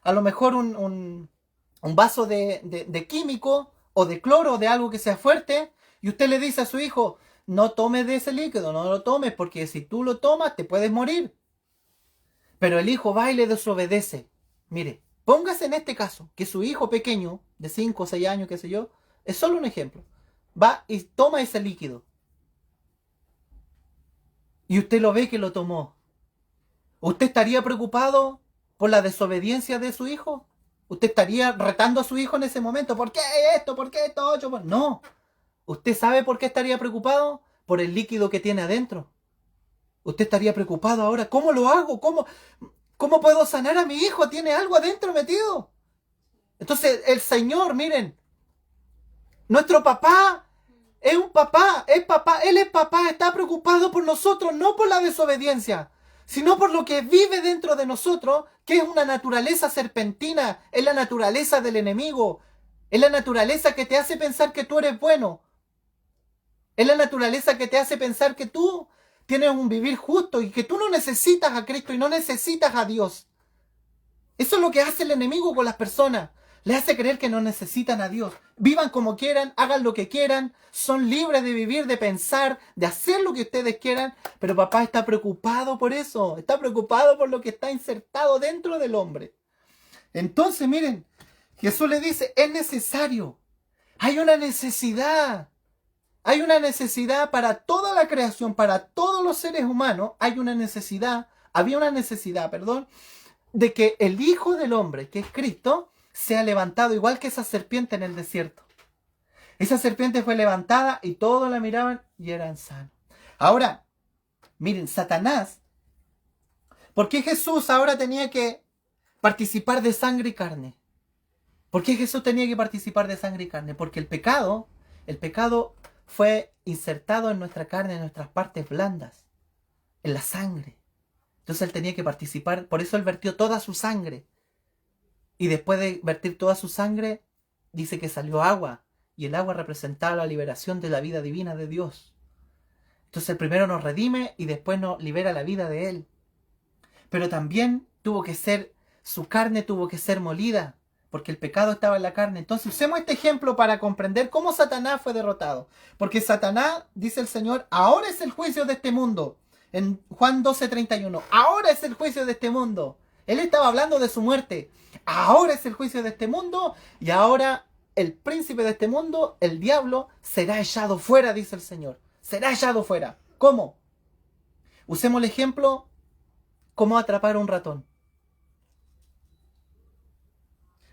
a lo mejor un vaso de químico o de cloro o de algo que sea fuerte, y usted le dice a su hijo, no tomes de ese líquido, no lo tomes, porque si tú lo tomas te puedes morir. Pero el hijo va y le desobedece. Mire, póngase en este caso, que su hijo pequeño, de 5 o 6 años, qué sé yo, es solo un ejemplo, va y toma ese líquido. Y usted lo ve que lo tomó. ¿Usted estaría preocupado por la desobediencia de su hijo? ¿Usted estaría retando a su hijo en ese momento? ¿Por qué esto? ¿Por qué esto? No. ¿Usted sabe por qué estaría preocupado? Por el líquido que tiene adentro. Usted estaría preocupado ahora. ¿Cómo lo hago? ¿Cómo puedo sanar a mi hijo? ¿Tiene algo adentro metido? Entonces, el Señor, miren, nuestro papá es un papá, Él es papá, está preocupado por nosotros, no por la desobediencia, sino por lo que vive dentro de nosotros, que es una naturaleza serpentina, es la naturaleza del enemigo, es la naturaleza que te hace pensar que tú eres bueno, es la naturaleza que te hace pensar que tú tienes un vivir justo y que tú no necesitas a Cristo y no necesitas a Dios. Eso es lo que hace el enemigo con las personas. Le hace creer que no necesitan a Dios. Vivan como quieran, hagan lo que quieran, son libres de vivir, de pensar, de hacer lo que ustedes quieran, pero papá está preocupado por eso, está preocupado por lo que está insertado dentro del hombre. Entonces, miren, Jesús le dice, es necesario, hay una necesidad para toda la creación, para todos los seres humanos, había una necesidad, de que el Hijo del Hombre, que es Cristo, sea levantado igual que esa serpiente en el desierto. Esa serpiente fue levantada y todos la miraban y eran sanos. Ahora, miren, Satanás, ¿por qué Jesús ahora tenía que participar de sangre y carne? ¿Por qué Jesús tenía que participar de sangre y carne? Porque el pecado fue insertado en nuestra carne, en nuestras partes blandas, en la sangre. Entonces él tenía que participar, por eso él vertió toda su sangre. Y después de vertir toda su sangre, dice que salió agua. Y el agua representaba la liberación de la vida divina de Dios. Entonces el primero nos redime y después nos libera la vida de Él. Pero también su carne tuvo que ser molida, porque el pecado estaba en la carne. Entonces usemos este ejemplo para comprender cómo Satanás fue derrotado. Porque Satanás, dice el Señor, ahora es el juicio de este mundo. En Juan 12:31, ahora es el juicio de este mundo. Él estaba hablando de su muerte. Ahora es el juicio de este mundo y ahora el príncipe de este mundo, el diablo, será echado fuera, dice el Señor. Será echado fuera. ¿Cómo? Usemos el ejemplo, cómo atrapar un ratón.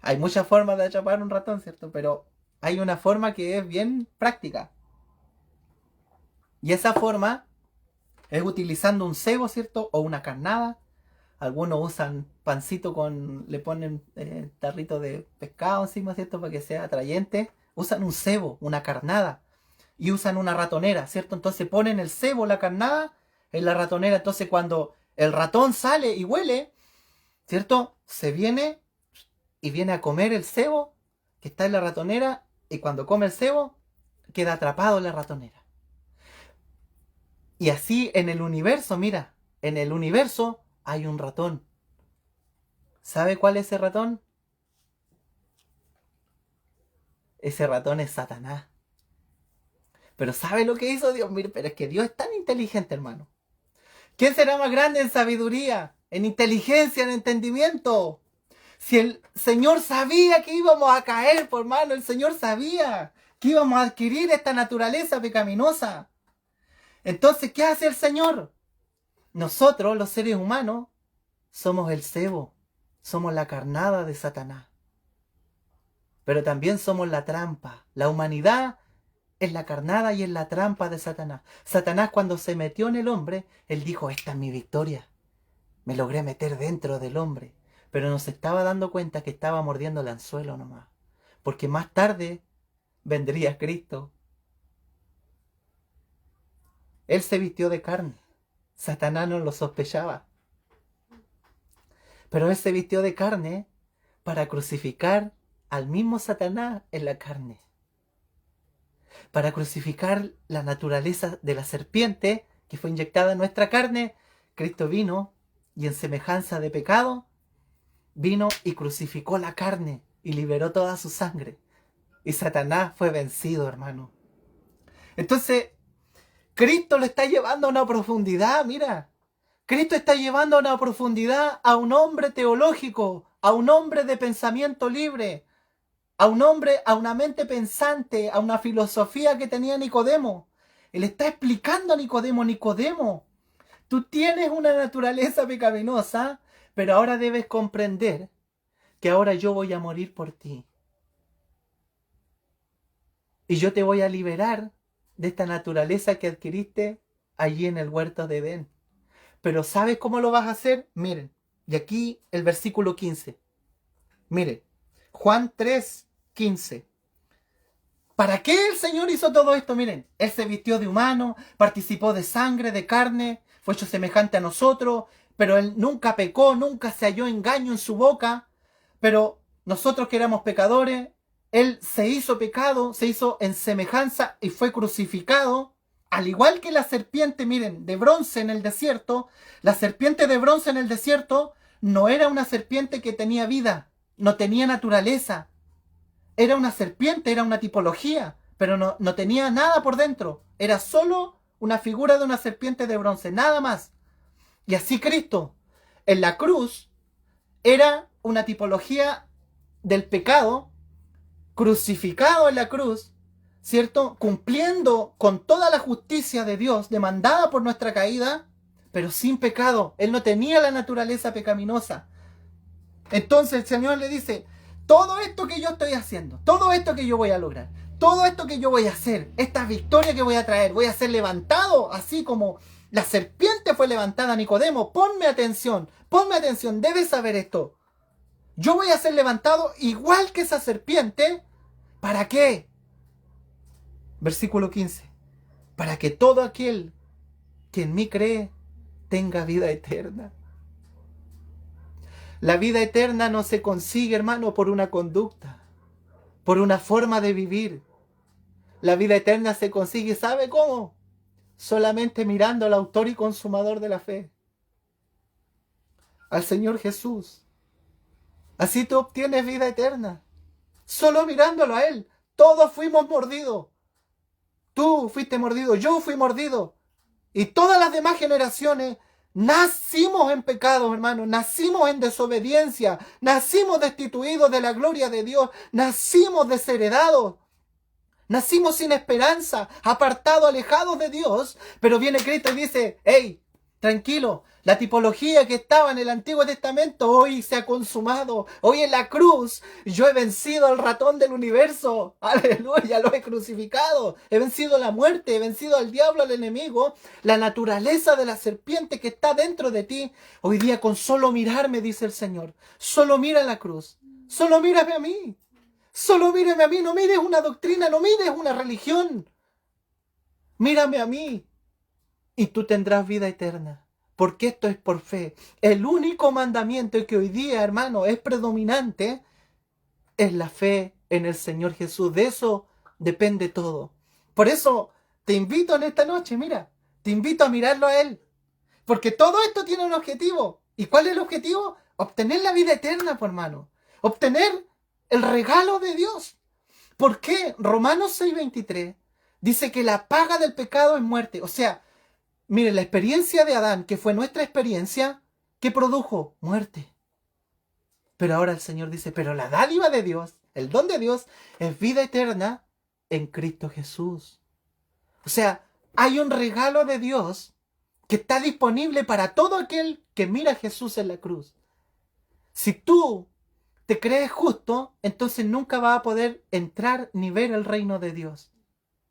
Hay muchas formas de atrapar un ratón, ¿cierto? Pero hay una forma que es bien práctica. Y esa forma es utilizando un cebo, ¿cierto? O una carnada. Algunos usan pancito le ponen tarrito de pescado encima, ¿cierto? Para que sea atrayente. Usan un cebo, una carnada. Y usan una ratonera, ¿cierto? Entonces ponen el cebo, la carnada, en la ratonera. Entonces cuando el ratón sale y huele, ¿cierto? Se viene y viene a comer el cebo que está en la ratonera. Y cuando come el cebo, queda atrapado en la ratonera. Y así en el universo, mira, en el universo hay un ratón. ¿Sabe cuál es ese ratón? Ese ratón es Satanás. Pero ¿sabe lo que hizo Dios? Mire, pero es que Dios es tan inteligente, hermano. ¿Quién será más grande en sabiduría, en inteligencia, en entendimiento? Si el Señor sabía que íbamos a caer, por hermano, el Señor sabía que íbamos a adquirir esta naturaleza pecaminosa. Entonces, ¿qué hace el Señor? Nosotros, los seres humanos, somos el cebo, somos la carnada de Satanás. Pero también somos la trampa. La humanidad es la carnada y es la trampa de Satanás. Satanás, cuando se metió en el hombre, él dijo, esta es mi victoria. Me logré meter dentro del hombre. Pero no se estaba dando cuenta que estaba mordiendo el anzuelo nomás. Porque más tarde vendría Cristo. Él se vistió de carne. Satanás no lo sospechaba. Pero Él se vistió de carne para crucificar al mismo Satanás en la carne. Para crucificar la naturaleza de la serpiente que fue inyectada en nuestra carne, Cristo vino y en semejanza de pecado, vino y crucificó la carne y liberó toda su sangre. Y Satanás fue vencido, hermano. Entonces, Cristo lo está llevando a una profundidad, mira. Cristo está llevando a una profundidad a un hombre teológico, a un hombre de pensamiento libre, a un hombre, a una mente pensante, a una filosofía que tenía Nicodemo. Él está explicando a Nicodemo, Nicodemo, tú tienes una naturaleza pecaminosa, pero ahora debes comprender que ahora yo voy a morir por ti. Y yo te voy a liberar de esta naturaleza que adquiriste allí en el huerto de Edén. Pero ¿sabes cómo lo vas a hacer? Miren, y aquí el versículo 15. Miren, Juan 3:15. ¿Para qué el Señor hizo todo esto? Miren, Él se vistió de humano, participó de sangre, de carne, fue hecho semejante a nosotros, pero Él nunca pecó, nunca se halló engaño en su boca. Pero nosotros que éramos pecadores, Él se hizo pecado, se hizo en semejanza y fue crucificado. Al igual que la serpiente, miren, de bronce en el desierto, la serpiente de bronce en el desierto no era una serpiente que tenía vida, no tenía naturaleza. Era una serpiente, era una tipología, pero no tenía nada por dentro. Era solo una figura de una serpiente de bronce, nada más. Y así Cristo, en la cruz, era una tipología del pecado, crucificado en la cruz, ¿cierto? Cumpliendo con toda la justicia de Dios demandada por nuestra caída, pero sin pecado. Él no tenía la naturaleza pecaminosa. Entonces el Señor le dice, todo esto que yo estoy haciendo, todo esto que yo voy a lograr, todo esto que yo voy a hacer, esta victoria que voy a traer, voy a ser levantado así como la serpiente fue levantada, Nicodemo. Ponme atención, debes saber esto. Yo voy a ser levantado igual que esa serpiente. ¿Para qué? Versículo 15. Para que todo aquel que en mí cree tenga vida eterna. La vida eterna no se consigue, hermano, por una conducta, por una forma de vivir. La vida eterna se consigue, ¿sabe cómo? Solamente mirando al autor y consumador de la fe, al Señor Jesús. Así tú obtienes vida eterna, solo mirándolo a Él. Todos fuimos mordidos. Tú fuiste mordido, yo fui mordido. Y todas las demás generaciones nacimos en pecado, hermano. Nacimos en desobediencia. Nacimos destituidos de la gloria de Dios. Nacimos desheredados. Nacimos sin esperanza, apartados, alejados de Dios. Pero viene Cristo y dice, hey, tranquilo, la tipología que estaba en el Antiguo Testamento hoy se ha consumado. Hoy en la cruz yo he vencido al ratón del universo. Aleluya, lo he crucificado. He vencido la muerte, he vencido al diablo, al enemigo. La naturaleza de la serpiente que está dentro de ti. Hoy día con solo mirarme, dice el Señor. Solo mira la cruz. Solo mírame a mí. Solo mírame a mí. No mires una doctrina, no mires una religión. Mírame a mí. Y tú tendrás vida eterna. Porque esto es por fe. El único mandamiento que hoy día, hermano, es predominante es la fe en el Señor Jesús. De eso depende todo. Por eso te invito en esta noche, mira, te invito a mirarlo a Él. Porque todo esto tiene un objetivo. ¿Y cuál es el objetivo? Obtener la vida eterna, por hermano. Obtener el regalo de Dios. ¿Por qué? Romanos 6:23 dice que la paga del pecado es muerte. O sea, miren, la experiencia de Adán, que fue nuestra experiencia, ¿qué produjo? Muerte. Pero ahora el Señor dice, pero la dádiva de Dios, el don de Dios, es vida eterna en Cristo Jesús. O sea, hay un regalo de Dios que está disponible para todo aquel que mira a Jesús en la cruz. Si tú te crees justo, entonces nunca vas a poder entrar ni ver el reino de Dios.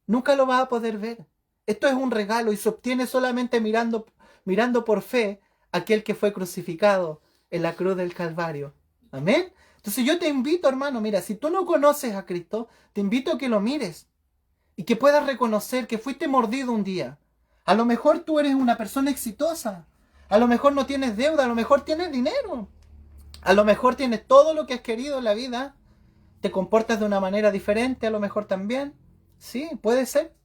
Nunca lo vas a poder ver. Esto es un regalo y se obtiene solamente mirando por fe a aquel que fue crucificado en la cruz del Calvario. Amén. Entonces yo te invito, hermano, mira, si tú no conoces a Cristo, te invito a que lo mires y que puedas reconocer que fuiste mordido un día. A lo mejor tú eres una persona exitosa, a lo mejor no tienes deuda, a lo mejor tienes dinero. A lo mejor tienes todo lo que has querido en la vida, te comportas de una manera diferente, a lo mejor también. Sí, puede ser.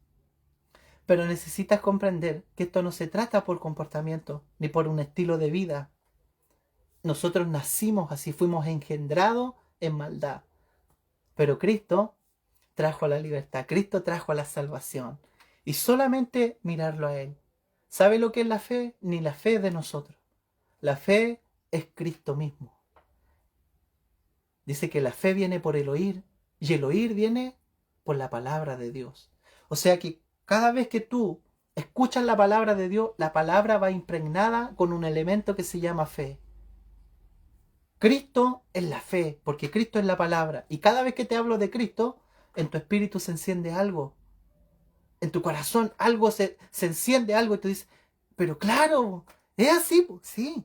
Pero necesitas comprender que esto no se trata por comportamiento, ni por un estilo de vida. Nosotros nacimos así, fuimos engendrados en maldad. Pero Cristo trajo la libertad, Cristo trajo la salvación. Y solamente mirarlo a Él. ¿Sabe lo que es la fe? Ni la fe es de nosotros. La fe es Cristo mismo. Dice que la fe viene por el oír y el oír viene por la palabra de Dios. O sea que cada vez que tú escuchas la palabra de Dios, la palabra va impregnada con un elemento que se llama fe. Cristo es la fe, porque Cristo es la palabra. Y cada vez que te hablo de Cristo, en tu espíritu se enciende algo. En tu corazón algo se enciende algo y tú dices, pero claro, es así, sí.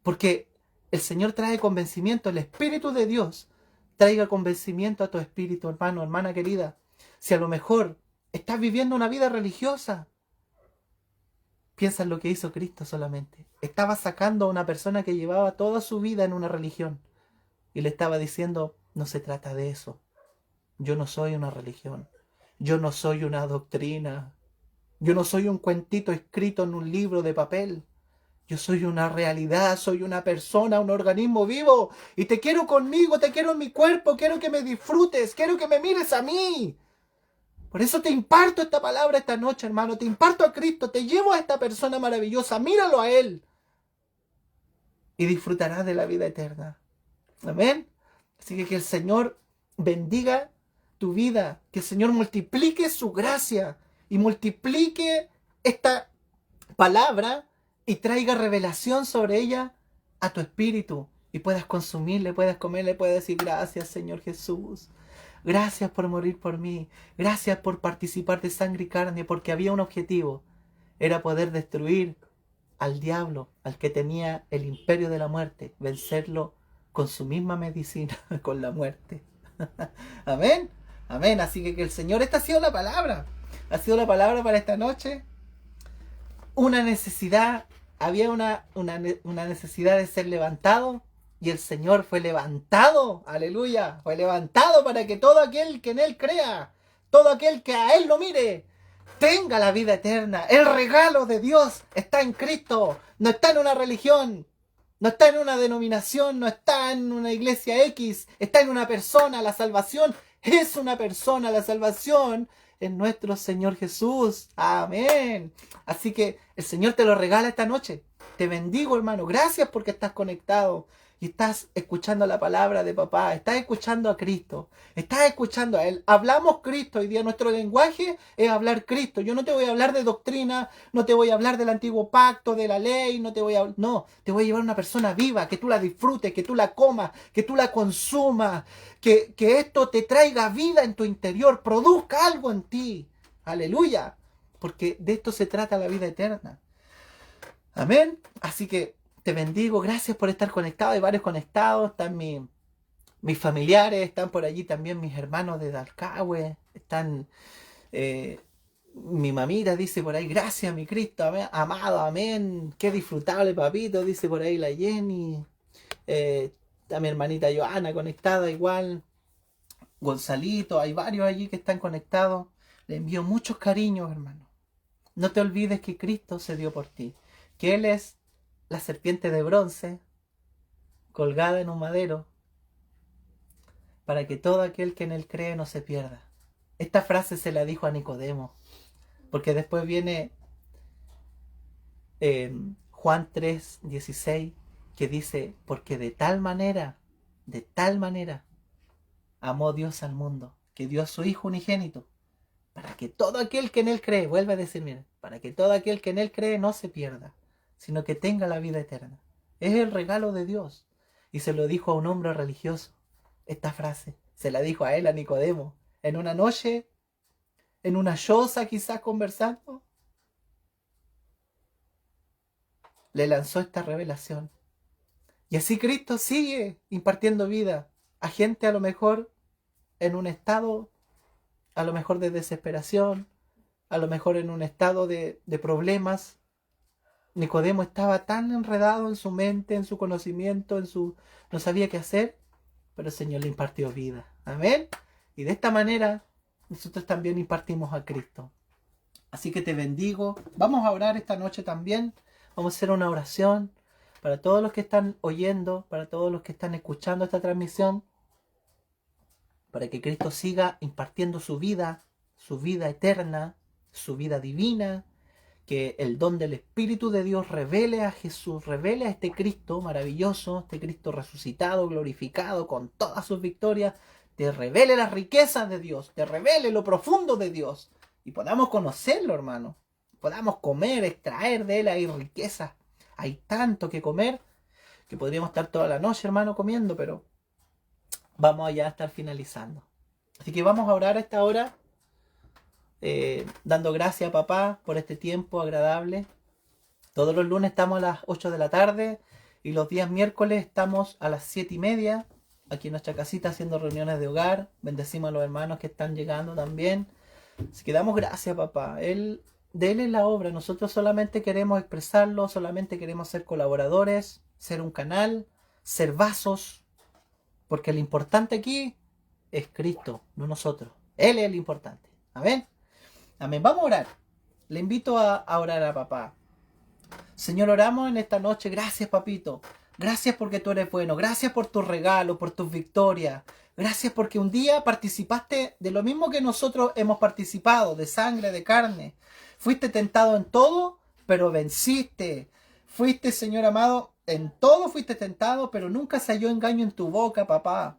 Porque el Señor trae convencimiento, el Espíritu de Dios traiga convencimiento a tu espíritu, hermano, hermana querida. Si a lo mejor estás viviendo una vida religiosa, piensa en lo que hizo Cristo solamente. Estaba sacando a una persona que llevaba toda su vida en una religión y le estaba diciendo, no se trata de eso. Yo no soy una religión. Yo no soy una doctrina. Yo no soy un cuentito escrito en un libro de papel. Yo soy una realidad, soy una persona, un organismo vivo. Y te quiero conmigo, te quiero en mi cuerpo, quiero que me disfrutes, quiero que me mires a mí. Por eso te imparto esta palabra esta noche, hermano. Te imparto a Cristo, te llevo a esta persona maravillosa. Míralo a Él. Y disfrutarás de la vida eterna. Amén. Así que el Señor bendiga tu vida. Que el Señor multiplique su gracia. Y multiplique esta palabra y traiga revelación sobre ella a tu espíritu. Y puedas consumirle, puedas comerle, puedas decir gracias, Señor Jesús. Gracias por morir por mí. Gracias por participar de sangre y carne, porque había un objetivo. Era poder destruir al diablo, al que tenía el imperio de la muerte, vencerlo con su misma medicina, con la muerte. Amén. Amén. Así que el Señor, esta ha sido la palabra. Ha sido la palabra para esta noche. Una necesidad, había una necesidad de ser levantado. Y el Señor fue levantado, aleluya, fue levantado para que todo aquel que en Él crea, todo aquel que a Él lo mire, tenga la vida eterna. El regalo de Dios está en Cristo, no está en una religión, no está en una denominación, no está en una iglesia X, está en una persona. La salvación es una persona, la salvación es nuestro Señor Jesús. Amén. Así que el Señor te lo regala esta noche. Te bendigo, hermano. Gracias porque estás conectado. Y estás escuchando la palabra de papá, estás escuchando a Cristo, estás escuchando a Él. Hablamos Cristo hoy día, nuestro lenguaje es hablar Cristo. Yo no te voy a hablar de doctrina, no te voy a hablar del antiguo pacto, de la ley, no, te voy a llevar a una persona viva, que tú la disfrutes, que tú la comas, que tú la consumas, que esto te traiga vida en tu interior, produzca algo en ti. Aleluya, porque de esto se trata la vida eterna. Amén. Así que te bendigo, gracias por estar conectado. Hay varios conectados, están mis familiares, están por allí también mis hermanos de Dalcahue, están mi mamita, dice por ahí, gracias mi Cristo, amén, amado, amén, qué disfrutable papito, dice por ahí la Jenny, está mi hermanita Joana conectada igual, Gonzalito, hay varios allí que están conectados. Le envío muchos cariños, hermano. No te olvides que Cristo se dio por ti, que Él es la serpiente de bronce colgada en un madero para que todo aquel que en Él cree no se pierda. Esta frase se la dijo a Nicodemo, porque después viene Juan 3:16, que dice, porque de tal manera amó Dios al mundo, que dio a su Hijo unigénito, para que todo aquel que en Él cree, vuelve a decir, miren, para que todo aquel que en Él cree no se pierda, sino que tenga la vida eterna. Es el regalo de Dios. Y se lo dijo a un hombre religioso. Esta frase se la dijo a él, a Nicodemo, en una noche, en una choza quizás conversando. Le lanzó esta revelación. Y así Cristo sigue impartiendo vida a gente a lo mejor en un estado, a lo mejor de desesperación, a lo mejor en un estado de problemas. Nicodemo estaba tan enredado en su mente, en su conocimiento, no sabía qué hacer, pero el Señor le impartió vida. Amén. Y de esta manera nosotros también impartimos a Cristo. Así que te bendigo. Vamos a orar esta noche también. Vamos a hacer una oración para todos los que están oyendo, para todos los que están escuchando esta transmisión, para que Cristo siga impartiendo su vida eterna, su vida divina, que el don del Espíritu de Dios revele a Jesús, revele a este Cristo maravilloso, este Cristo resucitado, glorificado, con todas sus victorias, te revele las riquezas de Dios, te revele lo profundo de Dios, y podamos conocerlo, hermano, podamos comer, extraer de él, hay riquezas, hay tanto que comer, que podríamos estar toda la noche, hermano, comiendo, pero vamos allá a estar finalizando. Así que vamos a orar a esta hora, dando gracias a papá por este tiempo agradable. Todos los lunes estamos a las 8 de la tarde y los días miércoles estamos a las 7:30 aquí en nuestra casita haciendo reuniones de hogar. Bendecimos a los hermanos que están llegando también. Así que damos gracias, papá. De él es la obra. Nosotros solamente queremos expresarlo, solamente queremos ser colaboradores, ser un canal, ser vasos, porque lo importante aquí es Cristo, no nosotros. Él es el importante. Amén. Amén. Vamos a orar. Le invito a orar a papá. Señor, oramos en esta noche. Gracias, papito. Gracias porque tú eres bueno. Gracias por tus regalos, por tus victorias. Gracias porque un día participaste de lo mismo que nosotros hemos participado, de sangre, de carne. Fuiste tentado en todo, pero venciste. Fuiste, Señor amado, en todo fuiste tentado, pero nunca se halló engaño en tu boca, papá.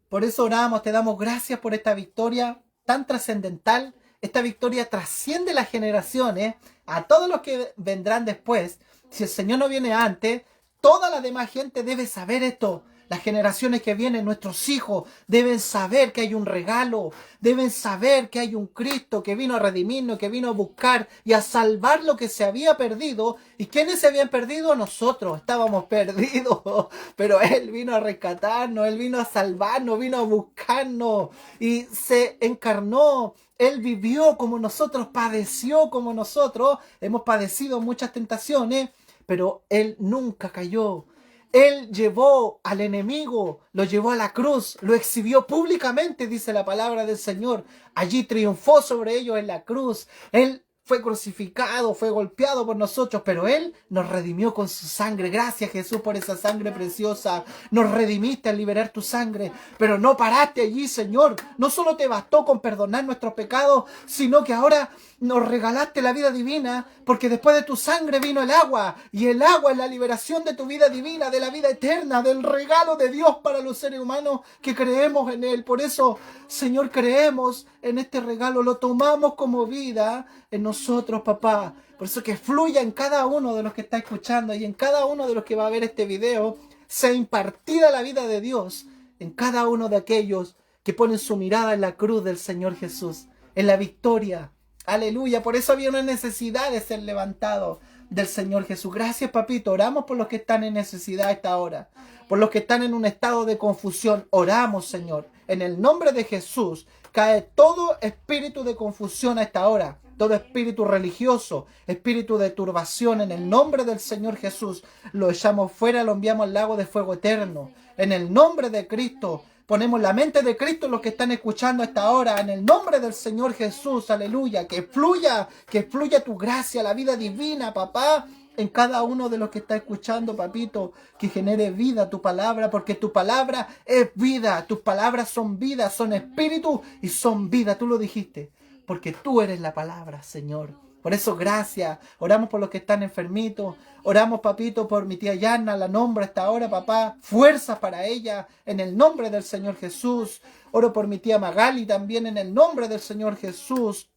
Por eso oramos, te damos gracias por esta victoria tan trascendental. Esta victoria trasciende las generaciones, a todos los que vendrán después. Si el Señor no viene antes, toda la demás gente debe saber esto. Las generaciones que vienen, nuestros hijos, deben saber que hay un regalo, deben saber que hay un Cristo que vino a redimirnos, que vino a buscar y a salvar lo que se había perdido. ¿Y quiénes se habían perdido? Nosotros, estábamos perdidos, pero Él vino a rescatarnos, Él vino a salvarnos, vino a buscarnos y se encarnó. Él vivió como nosotros, padeció como nosotros, hemos padecido muchas tentaciones, pero Él nunca cayó. Él llevó al enemigo, lo llevó a la cruz, lo exhibió públicamente, dice la palabra del Señor. Allí triunfó sobre ellos en la cruz. Él fue crucificado, fue golpeado por nosotros, pero Él nos redimió con su sangre. Gracias, Jesús, por esa sangre preciosa. Nos redimiste al liberar tu sangre, pero no paraste allí, Señor. No solo te bastó con perdonar nuestros pecados, sino que ahora nos regalaste la vida divina, porque después de tu sangre vino el agua, y el agua es la liberación de tu vida divina, de la vida eterna, del regalo de Dios para los seres humanos que creemos en Él. Por eso, Señor, creemos en este regalo, lo tomamos como vida en nosotros, papá. Por eso que fluya en cada uno de los que está escuchando y en cada uno de los que va a ver este video, sea impartida la vida de Dios en cada uno de aquellos que ponen su mirada en la cruz del Señor Jesús, en la victoria. Aleluya, por eso había una necesidad de ser levantado del Señor Jesús. Gracias, papito. Oramos por los que están en necesidad a esta hora, por los que están en un estado de confusión. Oramos, Señor, en el nombre de Jesús. Cae todo espíritu de confusión a esta hora, todo espíritu religioso, espíritu de turbación, en el nombre del Señor Jesús. Lo echamos fuera, lo enviamos al lago de fuego eterno. En el nombre de Cristo. Ponemos la mente de Cristo en los que están escuchando a esta hora, en el nombre del Señor Jesús, aleluya, que fluya tu gracia, la vida divina, papá, en cada uno de los que está escuchando, papito, que genere vida tu palabra, porque tu palabra es vida, tus palabras son vida, son espíritu y son vida, tú lo dijiste, porque tú eres la palabra, Señor. Por eso, gracias. Oramos por los que están enfermitos. Oramos, papito, por mi tía Yana. La nombro hasta ahora, papá. Fuerzas para ella en el nombre del Señor Jesús. Oro por mi tía Magali también en el nombre del Señor Jesús.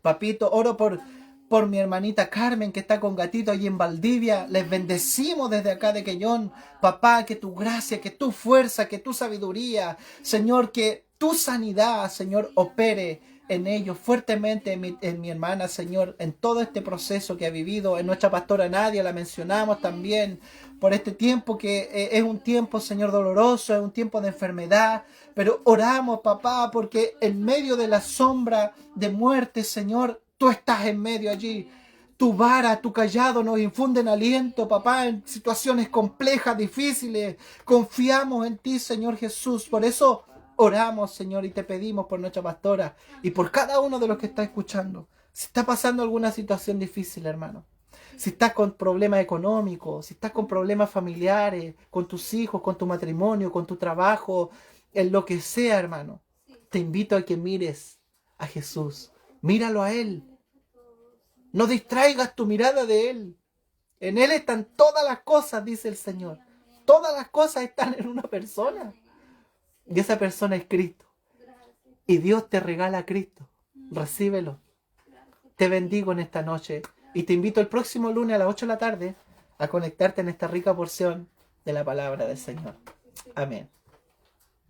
Papito, oro por mi hermanita Carmen que está con gatito allí en Valdivia. Les bendecimos desde acá de Quellón. Papá, que tu gracia, que tu fuerza, que tu sabiduría, Señor, que tu sanidad, Señor, opere en ellos fuertemente, en mi hermana, Señor, en todo este proceso que ha vivido, en nuestra pastora Nadia, la mencionamos también, por este tiempo que es un tiempo, Señor, doloroso, es un tiempo de enfermedad, pero oramos, papá, porque en medio de la sombra de muerte, Señor, tú estás en medio allí. Tu vara, tu callado nos infunden aliento, papá, en situaciones complejas, difíciles. Confiamos en ti, Señor Jesús. Por eso oramos, Señor, y te pedimos por nuestra pastora y por cada uno de los que está escuchando. Si está pasando alguna situación difícil, hermano, si estás con problemas económicos, si estás con problemas familiares, con tus hijos, con tu matrimonio, con tu trabajo, en lo que sea, hermano, te invito a que mires a Jesús. Míralo a Él. No distraigas tu mirada de Él. En Él están todas las cosas, dice el Señor. Todas las cosas están en una persona. Y esa persona es Cristo. Y Dios te regala a Cristo. Recíbelo. Te bendigo en esta noche. Y te invito el próximo lunes a las 8 de la tarde a conectarte en esta rica porción de la palabra del Señor. Amén.